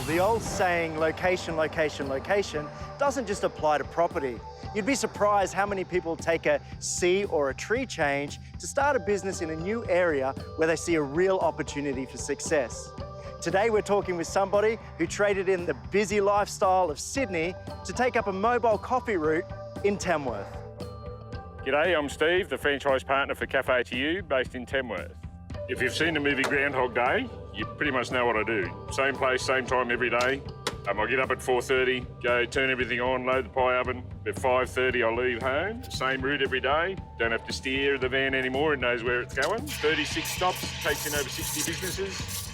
The old saying, location, location, location, doesn't just apply to property. You'd be surprised how many people take a sea or a tree change to start a business in a new area where they see a real opportunity for success. Today, we're talking with somebody who traded in the busy lifestyle of Sydney to take up a mobile coffee route in Tamworth. G'day, I'm Steve, the franchise partner for Cafe to You, based in Tamworth. If you've seen the movie Groundhog Day, you pretty much know what I do. Same place, same time every day. I get up at 4:30, go turn everything on, load the pie oven. At 5:30, I leave home. Same route every day. Don't have to steer the van anymore, it knows where it's going. 36 stops, takes in over 60 businesses.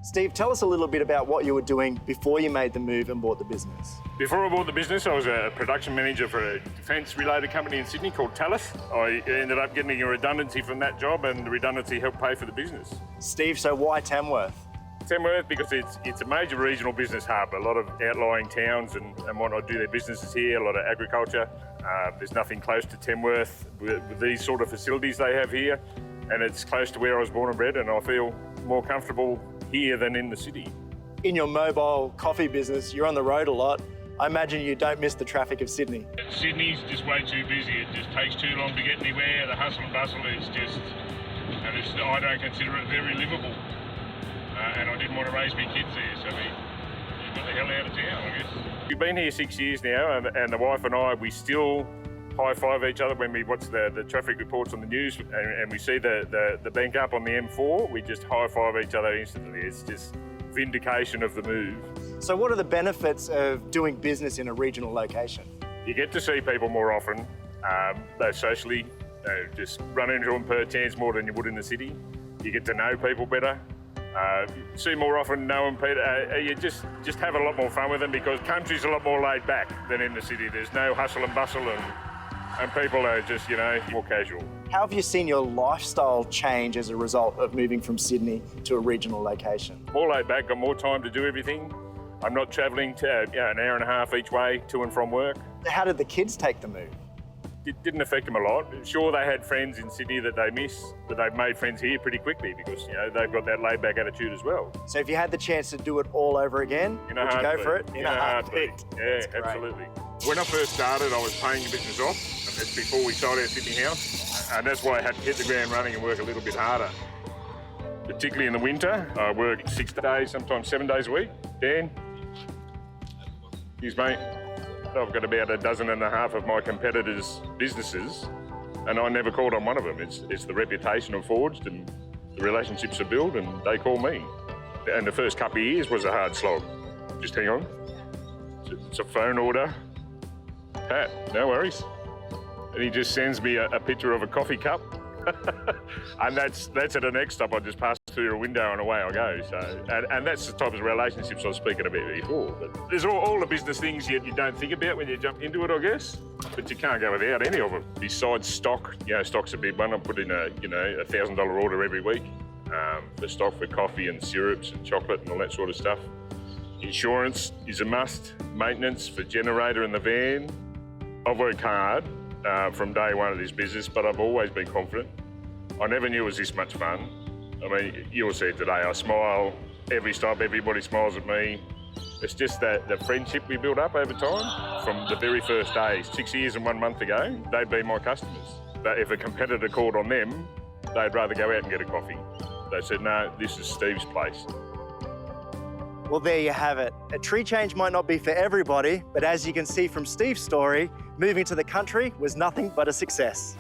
Steve, tell us a little bit about what you were doing before you made the move and bought the business. Before I bought the business, I was a production manager for a defence-related company in Sydney called Tamworth. I ended up getting a redundancy from that job, and the redundancy helped pay for the business. Steve, so why Tamworth? Tamworth because it's a major regional business hub. A lot of outlying towns and whatnot do their businesses here, a lot of agriculture. There's nothing close to Tamworth with these sort of facilities they have here, and it's close to where I was born and bred, and I feel more comfortable here than in the city. In your mobile coffee business, you're on the road a lot. I imagine you don't miss the traffic of Sydney. Sydney's just way too busy. It just takes too long to get anywhere. The hustle and bustle is just, I don't consider it very livable. And I didn't want to raise my kids there, so we got the hell out of town, I guess. We've been here 6 years now, and the wife and I, we still high-five each other when we watch the traffic reports on the news and we see the bank up on the M4, we just high-five each other instantly. It's just vindication of the move. So what are the benefits of doing business in a regional location? You get to see people more often. They socially just run into them per chance more than you would in the city. You get to know people better. See more often, know them, Peter. You just have a lot more fun with them because country's a lot more laid back than in the city. There's no hustle and bustle and people are just, more casual. How have you seen your lifestyle change as a result of moving from Sydney to a regional location? More laid back, got more time to do everything. I'm not travelling to an hour and a half each way to and from work. How did the kids take the move? It didn't affect them a lot. Sure, they had friends in Sydney that they miss, but they've made friends here pretty quickly because, they've got that laid-back attitude as well. So if you had the chance to do it all over again, would you go for it? In a heartbeat. Yeah, absolutely. When I first started, I was paying the business off, and that's before we sold our Sydney house, and that's why I had to hit the ground running and work a little bit harder. Particularly in the winter, I work 6 days, sometimes 7 days a week. Dan? Excuse me. I've got about 12.5 of my competitors' businesses, and I never called on one of them. It's the reputation I've forged and the relationships I build, and they call me. And the first couple of years was a hard slog. Just hang on. It's a phone order. Pat, no worries. And he just sends me a picture of a coffee cup. And that's at the next stop. I just pass through a window and away I go. So, and that's the type of relationships I was speaking about before. But there's all the business things you don't think about when you jump into it, I guess. But you can't go without any of them. Besides stock, stock's a big one. I put in a $1,000 order every week for stock for coffee and syrups and chocolate and all that sort of stuff. Insurance is a must. Maintenance for generator in the van. I've worked hard from day one of this business, but I've always been confident. I never knew it was this much fun. I mean, you'll see it today. I smile every stop, everybody smiles at me. It's just that the friendship we built up over time from the very first day. 6 years and 1 month ago, they'd be my customers. But if a competitor called on them, they'd rather go out and get a coffee. They said, no, this is Steve's place. Well, there you have it. A tree change might not be for everybody, but as you can see from Steve's story, moving to the country was nothing but a success.